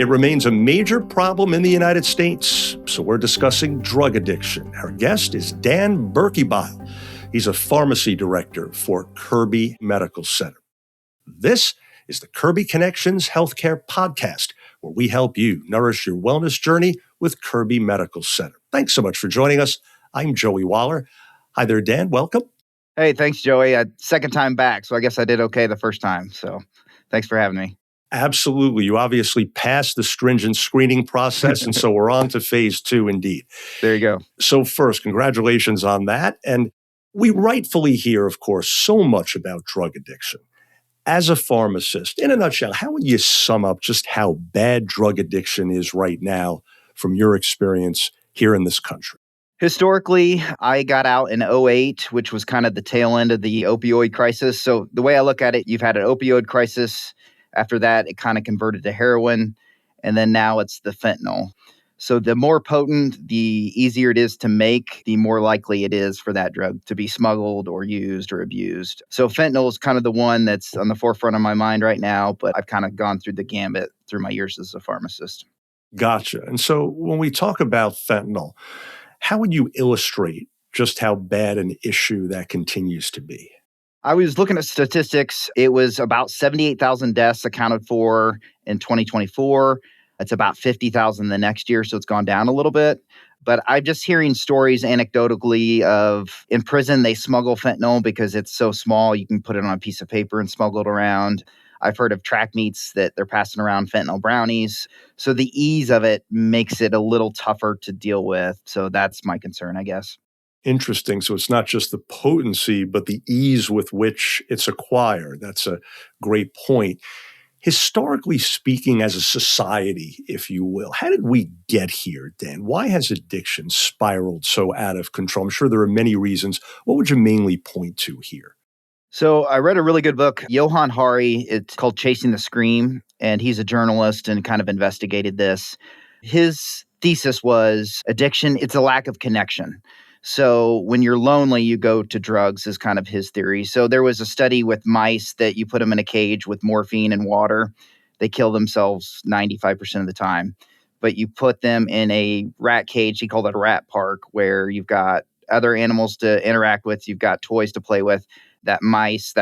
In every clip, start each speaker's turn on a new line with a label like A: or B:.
A: It remains a major problem in the United States, so we're discussing drug addiction. Our guest is Dan Burkybile. He's a pharmacy director for Kirby Medical Center. This is the Kirby Connections Healthcare Podcast, where we help you nourish your wellness journey with Kirby Medical Center. Thanks so much for joining us. I'm Joey Waller. Hi there, Dan. Welcome.
B: Hey, thanks, Joey. Second time back, so I guess I did okay the first time. So thanks for having me.
A: Absolutely. You obviously passed the stringent screening process, and so we're on to phase 2 indeed.
B: There you go.
A: So first, congratulations on that. And we rightfully hear, of course, so much about drug addiction. As a pharmacist, in a nutshell, how would you sum up just how bad drug addiction is right now from your experience here in this country?
B: Historically, I got out in '08, which was kind of the tail end of the opioid crisis. So the way I look at it, you've had an opioid crisis. After that, it kind of converted to heroin. And then now it's the fentanyl. So the more potent, the easier it is to make, the more likely it is for that drug to be smuggled or used or abused. So fentanyl is kind of the one that's on the forefront of my mind right now, but I've kind of gone through the gambit through my years as a pharmacist.
A: Gotcha. And so when we talk about fentanyl, how would you illustrate just how bad an issue that continues to be?
B: I was looking at statistics. It was about 78,000 deaths accounted for in 2024. It's about 50,000 the next year, so it's gone down a little bit. But I'm just hearing stories anecdotally of in prison, they smuggle fentanyl because it's so small, you can put it on a piece of paper and smuggle it around. I've heard of track meets that they're passing around fentanyl brownies. So the ease of it makes it a little tougher to deal with. So that's my concern, I guess.
A: Interesting. So it's not just the potency, but the ease with which it's acquired. That's a great point. Historically speaking, as a society, if you will, how did we get here, Dan? Why has addiction spiraled so out of control? I'm sure there are many reasons. What would you mainly point to here?
B: So I read a really good book, Johann Hari. It's called Chasing the Scream, and he's a journalist and kind of investigated this. His thesis was addiction, it's a lack of connection. So when you're lonely, you go to drugs is kind of his theory. So there was a study with mice that you put them in a cage with morphine and water. They kill themselves 95% of the time. But you put them in a rat cage, he called it a rat park, where you've got other animals to interact with, you've got toys to play with. That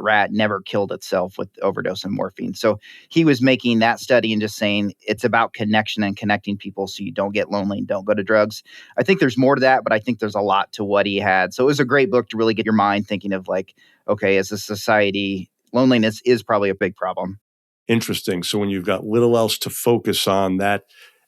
B: rat never killed itself with overdose and morphine. So he was making that study and just saying it's about connection and connecting people so you don't get lonely and don't go to drugs. I think there's more to that, but I think there's a lot to what he had. So it was a great book to really get your mind thinking of like, okay, as a society, loneliness is probably a big problem.
A: Interesting. So when you've got little else to focus on, that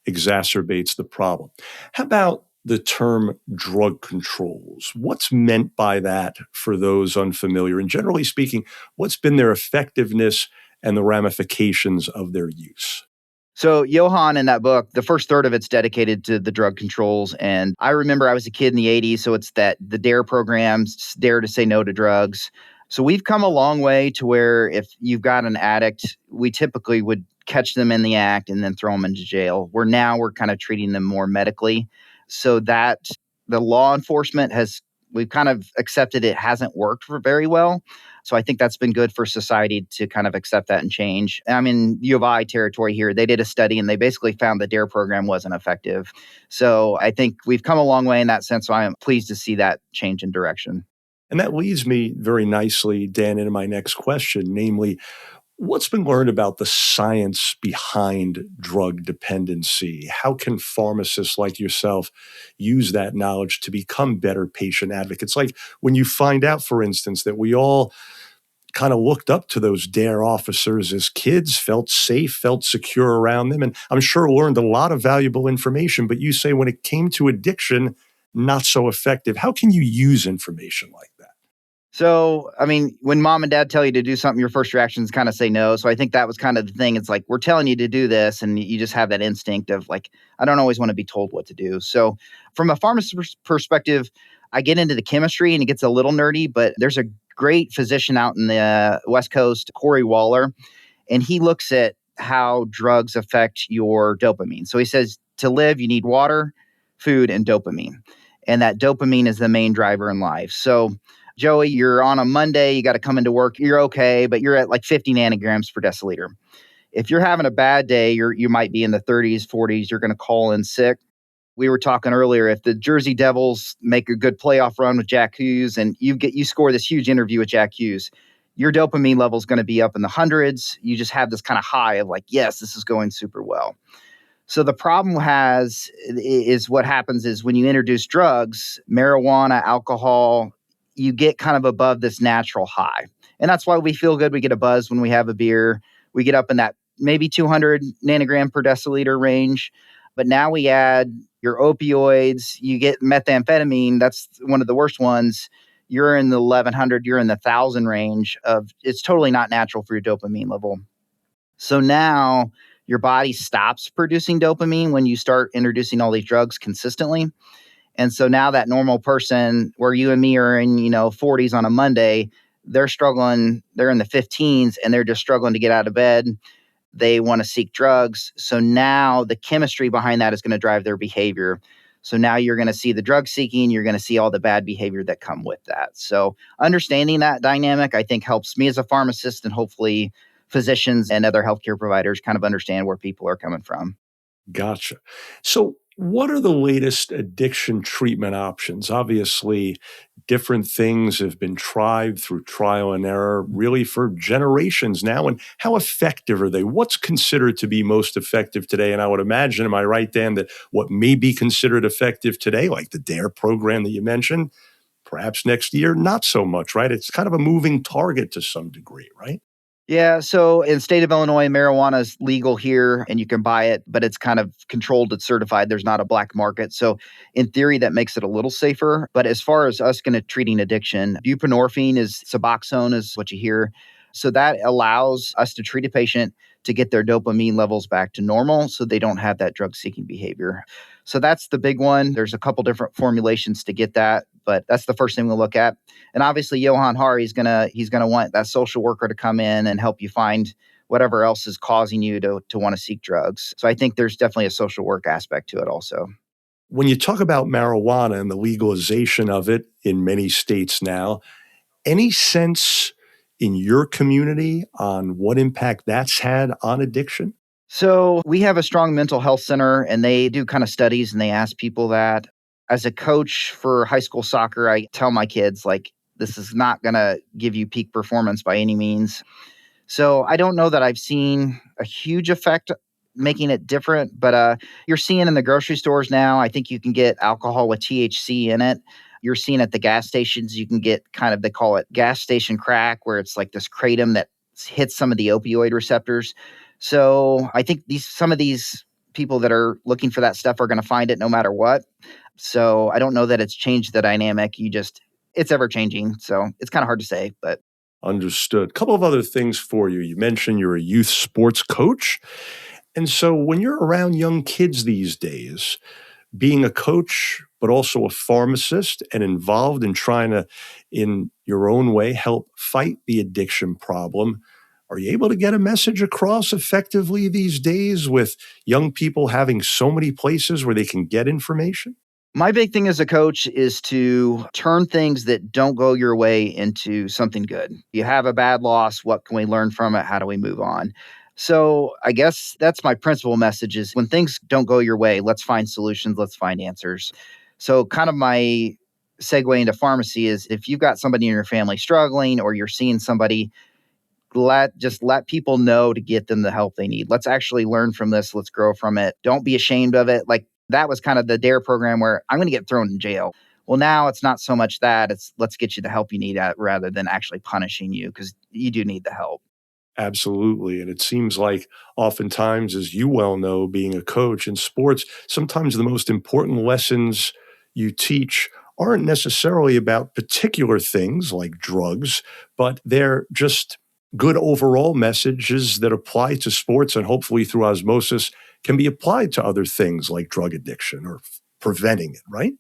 A: exacerbates the problem. How about the term drug controls? What's meant by that for those unfamiliar? And generally speaking, what's been their effectiveness and the ramifications of their use?
B: So Johann in that book, the first third of it's dedicated to the drug controls. And I remember I was a kid in the 80s. So it's the DARE programs, Dare to Say No to Drugs. So we've come a long way to where if you've got an addict, we typically would catch them in the act and then throw them into jail. Where now we're kind of treating them more medically. So that the law enforcement we've kind of accepted it hasn't worked very well. So I think that's been good for society to kind of accept that and change. I'm in U of I territory here. They did a study and they basically found the DARE program wasn't effective. So I think we've come a long way in that sense. So I am pleased to see that change in direction.
A: And that leads me very nicely, Dan, into my next question, namely, what's been learned about the science behind drug dependency? How can pharmacists like yourself use that knowledge to become better patient advocates? Like when you find out, for instance, that we all kind of looked up to those DARE officers as kids, felt safe, felt secure around them, and I'm sure learned a lot of valuable information, but you say when it came to addiction, not so effective. How can you use information like that?
B: So, I mean, when mom and dad tell you to do something, your first reaction is kind of say no. So I think that was kind of the thing. It's like, we're telling you to do this. And you just have that instinct of like, I don't always want to be told what to do. So from a pharmacist perspective, I get into the chemistry and it gets a little nerdy, but there's a great physician out in the West Coast, Corey Waller, and he looks at how drugs affect your dopamine. So he says to live, you need water, food, and dopamine. And that dopamine is the main driver in life. So Joey, you're on a Monday, you got to come into work, you're okay, but you're at like 50 nanograms per deciliter. If you're having a bad day, you might be in the 30s, 40s, you're going to call in sick. We were talking earlier, if the Jersey Devils make a good playoff run with Jack Hughes and you score this huge interview with Jack Hughes, your dopamine level is going to be up in the hundreds. You just have this kind of high of like, yes, this is going super well. So the problem is what happens is when you introduce drugs, marijuana, alcohol, you get kind of above this natural high. And that's why we feel good. We get a buzz when we have a beer. We get up in that maybe 200 nanogram per deciliter range. But now we add your opioids, you get methamphetamine. That's one of the worst ones. You're in the 1100, you're in the 1000 range of it's totally not natural for your dopamine level. So now your body stops producing dopamine when you start introducing all these drugs consistently. And so now that normal person where you and me are in, 40s on a Monday, they're struggling, they're in the 15s and they're just struggling to get out of bed. They want to seek drugs. So now the chemistry behind that is going to drive their behavior. So now you're going to see the drug seeking, you're going to see all the bad behavior that come with that. So understanding that dynamic, I think helps me as a pharmacist and hopefully physicians and other healthcare providers kind of understand where people are coming from.
A: Gotcha. So, what are the latest addiction treatment options? Obviously, different things have been tried through trial and error really for generations now. And how effective are they? What's considered to be most effective today? And I would imagine, am I right, Dan, that what may be considered effective today, like the DARE program that you mentioned, perhaps next year, not so much, right? It's kind of a moving target to some degree, right?
B: Yeah, so in the state of Illinois, marijuana is legal here and you can buy it, but it's kind of controlled, it's certified. There's not a black market. So in theory, that makes it a little safer. But as far as us going to treating addiction, buprenorphine is Suboxone is what you hear. So that allows us to treat a patient to get their dopamine levels back to normal so they don't have that drug-seeking behavior. So that's the big one. There's a couple different formulations to get that, but that's the first thing we'll look at. And obviously, Johan Hari he's gonna want that social worker to come in and help you find whatever else is causing you to want to seek drugs. So I think there's definitely a social work aspect to it also.
A: When you talk about marijuana and the legalization of it in many states now, any sense in your community on what impact that's had on addiction?
B: So we have a strong mental health center and they do kind of studies and they ask people that. As a coach for high school soccer, I tell my kids, like, this is not going to give you peak performance by any means. So I don't know that I've seen a huge effect making it different, but you're seeing in the grocery stores now, I think you can get alcohol with THC in it. You're seeing at the gas stations, you can get kind of, they call it gas station crack, where it's like this kratom that hits some of the opioid receptors. So I think some of these people that are looking for that stuff are going to find it no matter what. So I don't know that it's changed the dynamic. It's ever changing. So it's kind of hard to say, but.
A: Understood. A couple of other things for you. You mentioned you're a youth sports coach. And so when you're around young kids these days, being a coach, but also a pharmacist and involved in trying to, in your own way, help fight the addiction problem, are you able to get a message across effectively these days with young people having so many places where they can get information?
B: My big thing as a coach is to turn things that don't go your way into something good. You have a bad loss. What can we learn from it? How do we move on? So I guess that's my principal message is when things don't go your way, let's find solutions. Let's find answers. So kind of my segue into pharmacy is if you've got somebody in your family struggling or you're seeing somebody, let people know to get them the help they need. Let's actually learn from this. Let's grow from it. Don't be ashamed of it. Like that was kind of the DARE program where I'm going to get thrown in jail. Well, now it's not so much that it's let's get you the help you need rather than actually punishing you because you do need the help.
A: Absolutely. And it seems like oftentimes, as you well know, being a coach in sports, sometimes the most important lessons you teach aren't necessarily about particular things like drugs, but they're just good overall messages that apply to sports and hopefully through osmosis can be applied to other things like drug addiction or preventing it, right?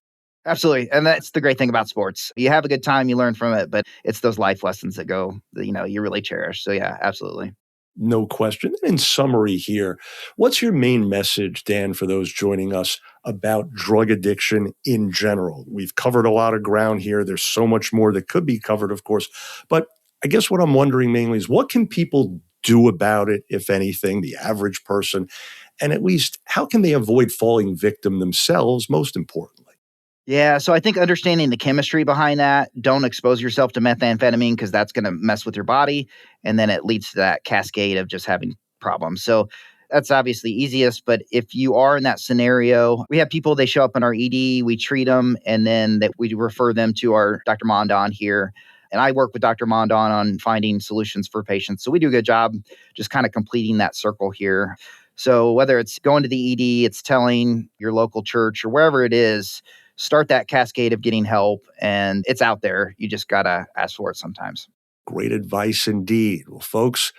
B: Absolutely. And that's the great thing about sports. You have a good time, you learn from it, but it's those life lessons that you really cherish. So yeah, absolutely.
A: No question. In summary here, what's your main message, Dan, for those joining us about drug addiction in general? We've covered a lot of ground here. There's so much more that could be covered, of course. But I guess what I'm wondering mainly is what can people do about it, if anything, the average person? And at least, how can they avoid falling victim themselves, most importantly?
B: Yeah, so I think understanding the chemistry behind that, don't expose yourself to methamphetamine because that's going to mess with your body. And then it leads to that cascade of just having problems. So that's obviously easiest. But if you are in that scenario, we have people, they show up in our ED, we treat them, and then that we refer them to our Dr. Mondon here. And I work with Dr. Mondon on finding solutions for patients. So we do a good job just kind of completing that circle here. So whether it's going to the ED, it's telling your local church or wherever it is, start that cascade of getting help, and it's out there. You just got to ask for it sometimes.
A: Great advice indeed. Well, folks,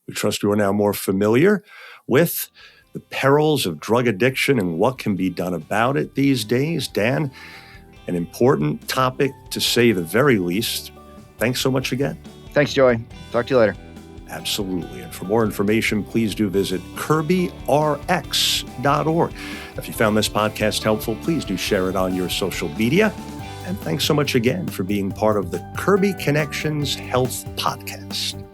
A: we trust you are now more familiar with the perils of drug addiction and what can be done about it these days. Dan, an important topic to say the very least. Thanks so much again.
B: Thanks, Joey. Talk to you later.
A: Absolutely. And for more information, please do visit kirbyrx.org. If you found this podcast helpful, please do share it on your social media. And thanks so much again for being part of the Kirby Connections Health Podcast.